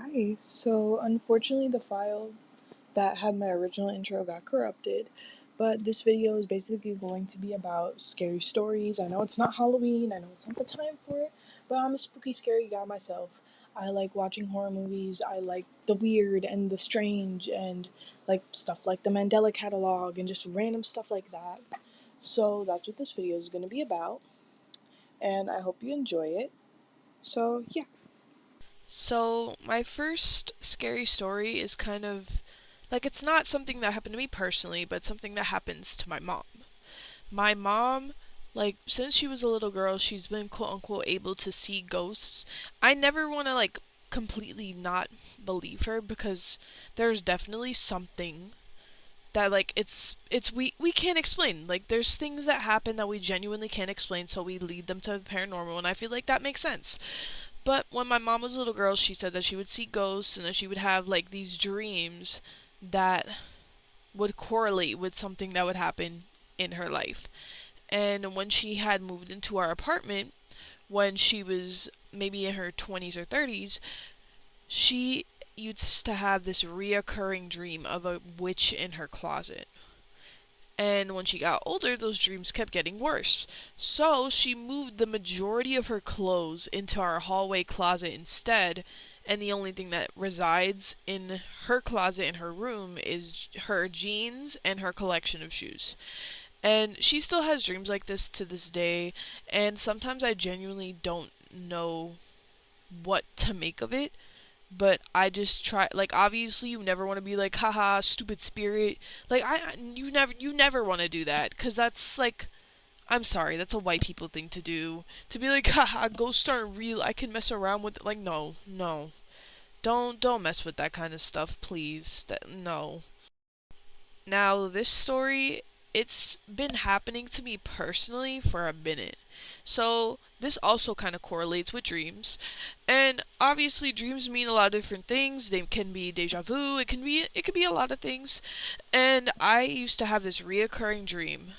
Hi. So, unfortunately, the file that had my original intro got corrupted, but this video is basically going to be about scary stories. I know it's not Halloween, I know it's not the time for it, but I'm a spooky, scary guy myself. I like watching horror movies, I like the weird and the strange, and like stuff like the Mandela Catalog and just random stuff like that. So, that's what this video is going to be about, and I hope you enjoy it. So, yeah. So, my first scary story is kind of like it's not something that happened to me personally, but something that happens to my mom. My mom, like, since she was a little girl, she's been quote unquote able to see ghosts. I never want to, like, completely not believe her because there's definitely something that we can't explain. Like there's things that happen that we genuinely can't explain, so we lead them to the paranormal, and I feel like that makes sense. But when my mom was a little girl, she said that she would see ghosts and that she would have like these dreams that would correlate with something that would happen in her life. And when she had moved into our apartment, when she was maybe in her 20s or 30s, she used to have this reoccurring dream of a witch in her closet. And when she got older, those dreams kept getting worse. So she moved the majority of her clothes into our hallway closet instead. And the only thing that resides in her closet in her room is her jeans and her collection of shoes. And she still has dreams like this to this day. And sometimes I genuinely don't know what to make of it, but I just try, like, obviously you never want to be like haha stupid spirit, like you never want to do that cuz that's like, I'm sorry, that's a white people thing to do, to be like haha ghosts aren't real, I can mess around with it. Like, no, no. Don't mess with that kind of stuff, please. That, no. Now, this story, it's been happening to me personally for a minute. So, this also kind of correlates with dreams. And obviously dreams mean a lot of different things. They can be deja vu, it could be a lot of things. And I used to have this reoccurring dream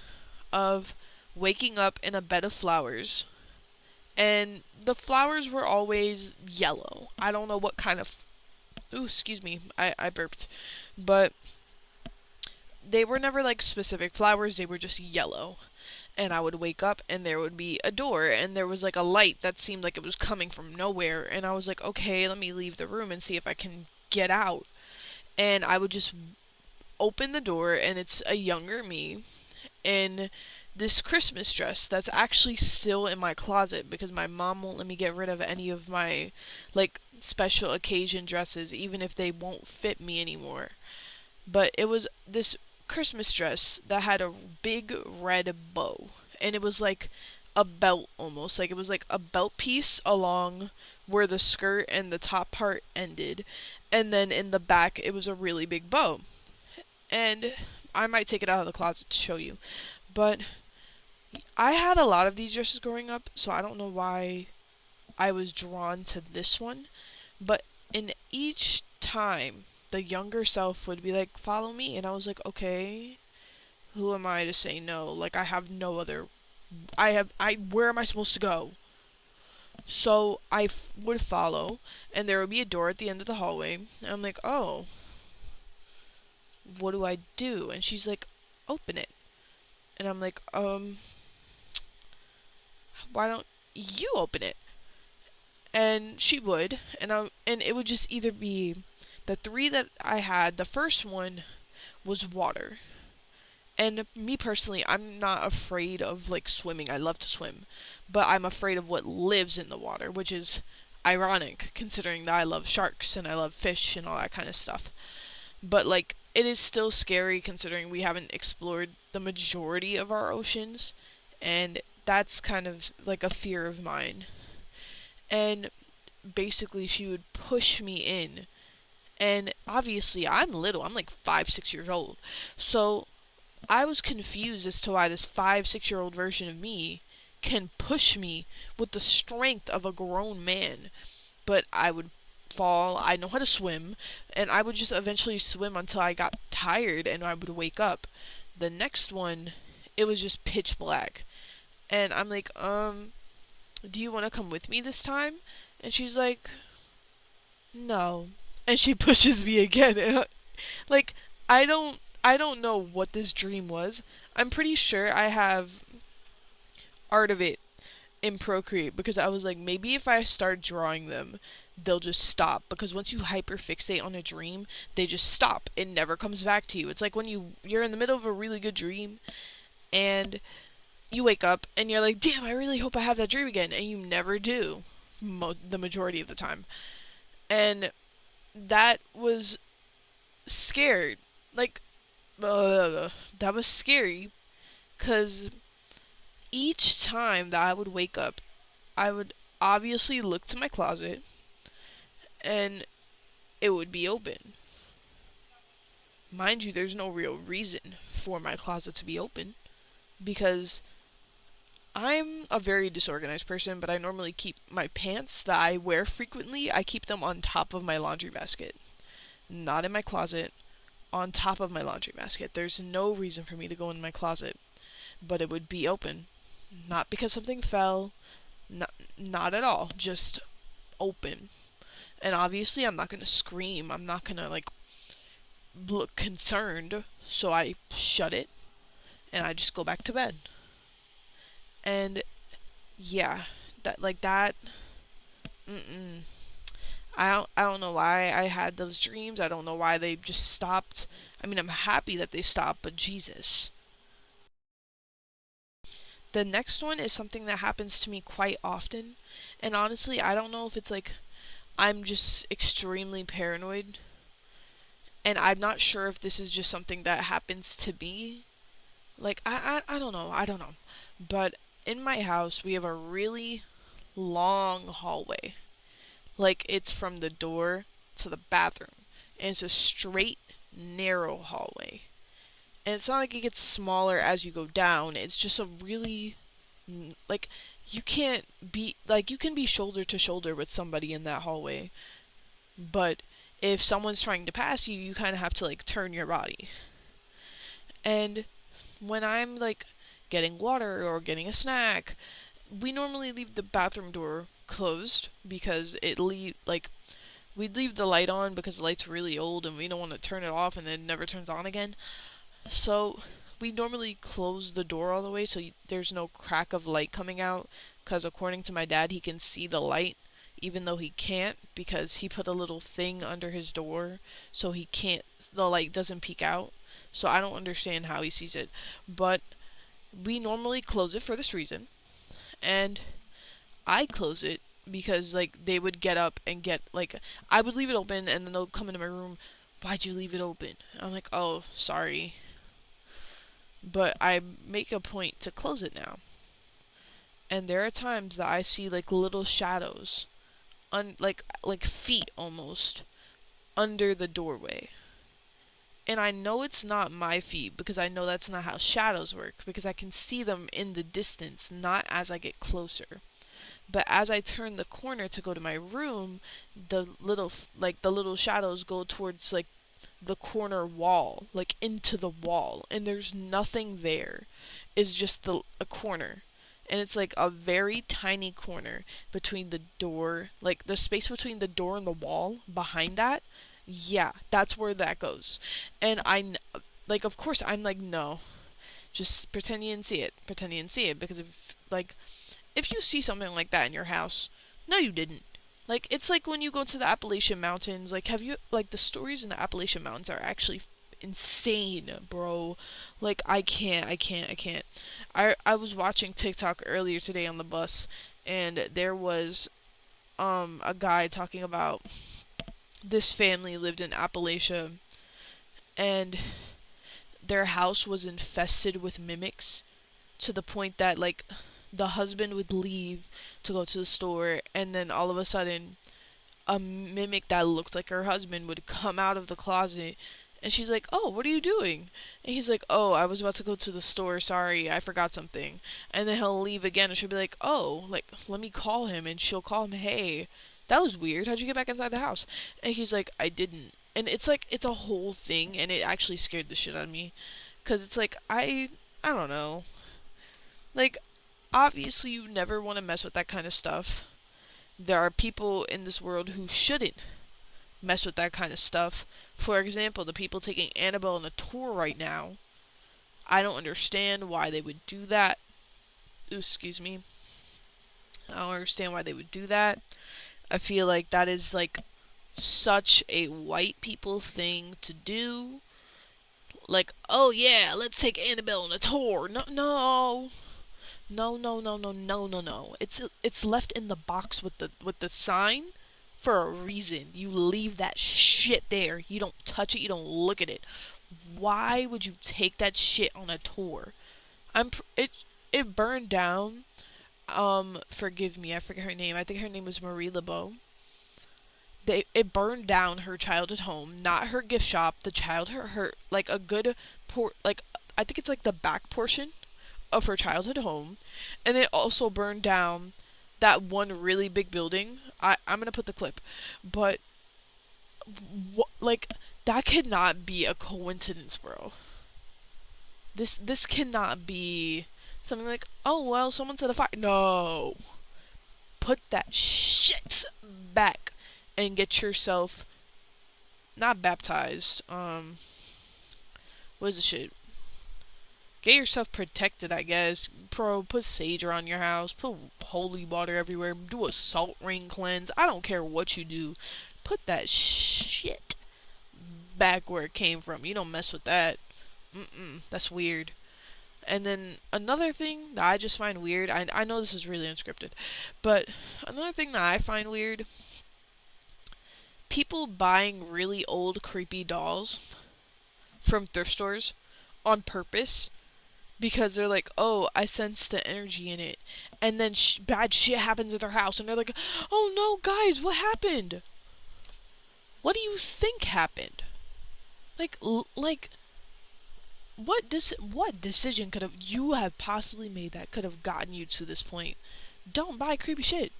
of waking up in a bed of flowers, and the flowers were always yellow. I don't know what kind of, ooh, excuse me, I burped. But they were never like specific flowers, they were just yellow. And I would wake up and there would be a door and there was like a light that seemed like it was coming from nowhere, and I was like, okay, let me leave the room and see if I can get out. And I would just open the door and it's a younger me in this Christmas dress that's actually still in my closet because my mom won't let me get rid of any of my like special occasion dresses even if they won't fit me anymore. But it was this Christmas dress that had a big red bow, and it was like a belt almost. Like it was like a belt piece along where the skirt and the top part ended, and then in the back it was a really big bow. And I might take it out of the closet to show you. But I had a lot of these dresses growing up, so I don't know why I was drawn to this one. But in each time, the younger self would be like, "Follow me," and I was like, "Okay, who am I to say no? Like, I have no other. Where am I supposed to go?" So would follow, and there would be a door at the end of the hallway, and I'm like, "Oh, what do I do?" And she's like, "Open it," and I'm like, why don't you open it?" And she would, and it would just either be the three that I had. The first one was water. And me personally, I'm not afraid of like swimming. I love to swim, but I'm afraid of what lives in the water, which is ironic considering that I love sharks and I love fish and all that kind of stuff. But like it is still scary considering we haven't explored the majority of our oceans, and that's kind of like a fear of mine. And basically she would push me in, and obviously I'm little, I'm like 5 6 years old, so I was confused as to why this 5 6 year old version of me can push me with the strength of a grown man. But I would fall, I know how to swim, and I would just eventually swim until I got tired and I would wake up. The next one, it was just pitch black, and I'm like, do you want to come with me this time? And she's like, no. And she pushes me again. Like, I don't know what this dream was. I'm pretty sure I have art of it in Procreate because I was like, maybe if I start drawing them, they'll just stop. Because once you hyperfixate on a dream, they just stop. It never comes back to you. It's like when you're in the middle of a really good dream and you wake up and you're like, damn, I really hope I have that dream again, and you never do, the majority of the time. And that was scared. Like, that was scary because each time that I would wake up, I would obviously look to my closet and it would be open. Mind you, there's no real reason for my closet to be open because I'm a very disorganized person, but I normally keep my pants that I wear frequently, I keep them on top of my laundry basket. Not in my closet, on top of my laundry basket. There's no reason for me to go in my closet, but it would be open. Not because something fell, not at all, just open. And obviously, I'm not gonna scream. I'm not gonna like look concerned. So I shut it and I just go back to bed. And yeah, that like that. Mm-mm. I don't know why I had those dreams. I don't know why they just stopped. I mean, I'm happy that they stopped, but Jesus. The next one is something that happens to me quite often, and honestly, I don't know if it's like I'm just extremely paranoid, and I'm not sure if this is just something that happens to me. Like I don't know. I don't know. But in my house, we have a really long hallway. Like it's from the door to the bathroom. And it's a straight, narrow hallway. And it's not like it gets smaller as you go down. It's just a really like you can't be like you can be shoulder to shoulder with somebody in that hallway, but if someone's trying to pass you, you kind of have to like turn your body. And when I'm like getting water or getting a snack, we normally leave the bathroom door closed because we'd leave the light on because the light's really old and we don't want to turn it off and then it never turns on again. So we normally close the door all the way so there's no crack of light coming out because according to my dad he can see the light even though he can't because he put a little thing under his door so he can't the light doesn't peek out. So I don't understand how he sees it. But we normally close it for this reason. And I close it because like they would get up and get like I would leave it open and then they'll come into my room. Why'd you leave it open? I'm like, oh, sorry. But I make a point to close it now. And there are times that I see like little shadows, like feet almost, under the doorway. And I know it's not my feet because I know that's not how shadows work because I can see them in the distance, not as I get closer. But as I turn the corner to go to my room, the little shadows go towards like the corner wall, like into the wall, and there's nothing there. It's just a corner. And it's like a very tiny corner between the door, like the space between the door and the wall behind that. Yeah, that's where that goes. And like, of course, I'm like, no, just pretend you didn't see it. Pretend you didn't see it. Because if you see something like that in your house, no, you didn't. Like, it's like when you go to the Appalachian Mountains. Like, the stories in the Appalachian Mountains are actually insane, bro. Like, I can't. I was watching TikTok earlier today on the bus, and there was, a guy talking about this family lived in Appalachia, and their house was infested with mimics to the point that, like, the husband would leave to go to the store, and then all of a sudden, a mimic that looked like her husband would come out of the closet. And she's like, "Oh, what are you doing?" And he's like, "Oh, I was about to go to the store. Sorry, I forgot something." And then he'll leave again, and she'll be like, "Oh, like, let me call him." And she'll call him, "Hey, that was weird. How'd you get back inside the house?" And he's like, "I didn't." And it's like, it's a whole thing, and it actually scared the shit out of me. Because it's like, I don't know. Like, obviously you never want to mess with that kind of stuff. There are people in this world who shouldn't. mess with that kind of stuff. For example, the people taking Annabelle on a tour right now, I don't understand why they would do that. Ooh, excuse me. I don't understand why they would do that. I feel like that is like such a white people thing to do. Like, oh yeah, let's take Annabelle on a tour. No, no, no, no, no, no, no, no, no. It's left in the box with the sign for a reason. You leave that shit there. You don't touch it. You don't look at it. Why would you take that shit on a tour? It burned down. Forgive me, I forget her name. I think her name was Marie LeBeau. It burned down her childhood home, not her gift shop. The child her like a good like I think it's like the back portion of her childhood home, and it also burned down that one really big building. I'm gonna put the clip, but like that cannot be a coincidence, bro. This cannot be something like, oh well, someone set a fire. No, put that shit back and get yourself not baptized. What is the shit? Get yourself protected, I guess. Put sage around your house. Put holy water everywhere. Do a salt ring cleanse. I don't care what you do. Put that shit back where it came from. You don't mess with that. That's weird. And then another thing that I just find weird, I know this is really unscripted, but another thing that I find weird, people buying really old creepy dolls from thrift stores on purpose because they're like, oh, I sense the energy in it. And then bad shit happens at their house and they're like, oh no, guys, what happened? What do you think happened? Like what decision could have you have possibly made that could have gotten you to this point? Don't buy creepy shit.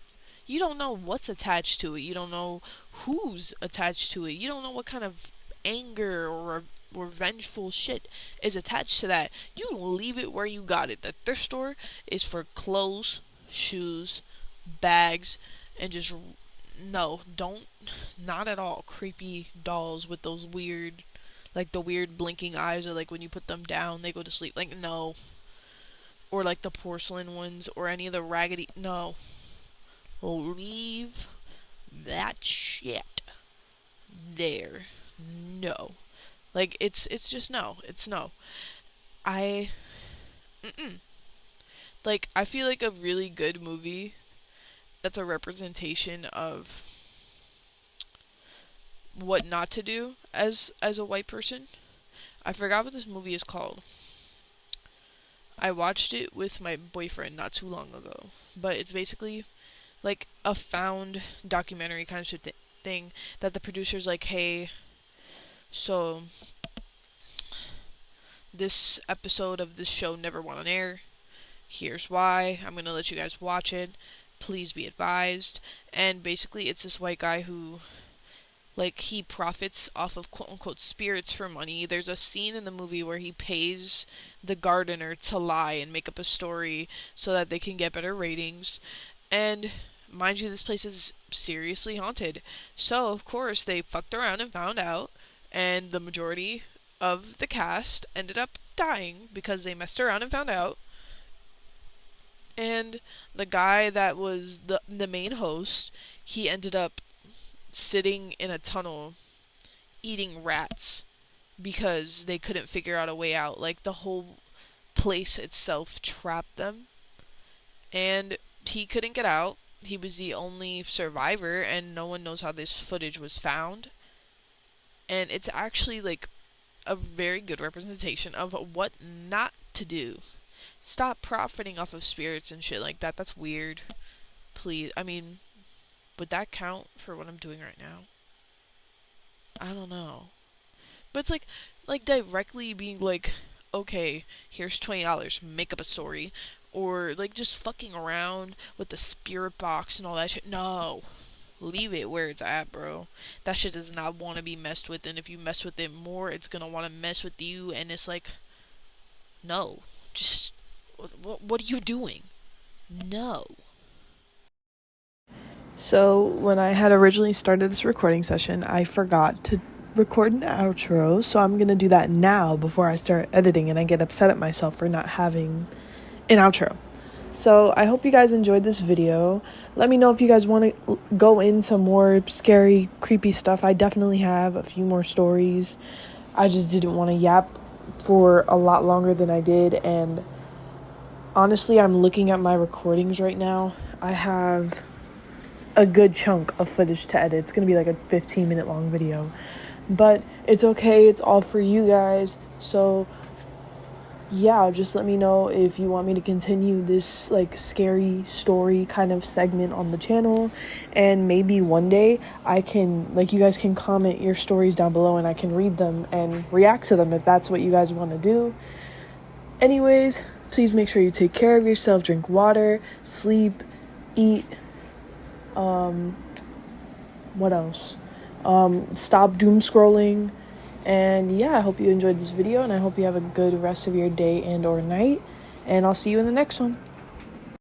You don't know what's attached to it. You don't know who's attached to it. You don't know what kind of anger or revengeful shit is attached to that. You leave it where you got it. The thrift store is for clothes, shoes, bags, and just no, don't, not at all. Creepy dolls with those weird, like the weird blinking eyes, or like when you put them down, they go to sleep. Like, no. Or like the porcelain ones, or any of the raggedy. No. Leave that shit there. No. Like, it's just no. It's no. I. Mm-mm. Like, I feel like a really good movie that's a representation of what not to do as a white person. I forgot what this movie is called. I watched it with my boyfriend not too long ago, but it's basically like a found documentary kind of thing that the producer's like, hey, so this episode of this show never went on air. Here's why. I'm gonna let you guys watch it. Please be advised. And basically, it's this white guy who, like, he profits off of quote unquote spirits for money. There's a scene in the movie where he pays the gardener to lie and make up a story so that they can get better ratings. And mind you, this place is seriously haunted. So, of course, they fucked around and found out, and the majority of the cast ended up dying because they messed around and found out. And the guy that was the main host, he ended up sitting in a tunnel eating rats because they couldn't figure out a way out. Like, the whole place itself trapped them, and he couldn't get out. He was the only survivor, and no one knows how this footage was found. And it's actually like a very good representation of what not to do. Stop profiting off of spirits and shit like that. That's weird. Please, I mean, would that count for what I'm doing right now? I don't know. But it's like directly being like, okay, here's $20, make up a story. Or like just fucking around with the spirit box and all that shit. No. Leave it where it's at, bro. That shit does not want to be messed with, and if you mess with it more, it's gonna want to mess with you, and it's like, no. Just, what are you doing? No. So, when I had originally started this recording session, I forgot to record an outro, so I'm gonna do that now before I start editing and I get upset at myself for not having an outro. So, I hope you guys enjoyed this video. Let me know if you guys want to go into more scary, creepy stuff. I definitely have a few more stories. I just didn't want to yap for a lot longer than I did, and honestly, I'm looking at my recordings right now. I have a good chunk of footage to edit. It's gonna be like a 15-minute long video, but it's okay. It's all for you guys. So yeah, just let me know if you want me to continue this like scary story kind of segment on the channel, and maybe one day I can, like, you guys can comment your stories down below and I can read them and react to them if that's what you guys want to do. Anyways, please make sure you take care of yourself, drink water, sleep, eat. What else? Stop doom scrolling. And yeah, I hope you enjoyed this video, and I hope you have a good rest of your day and or night. And I'll see you in the next one.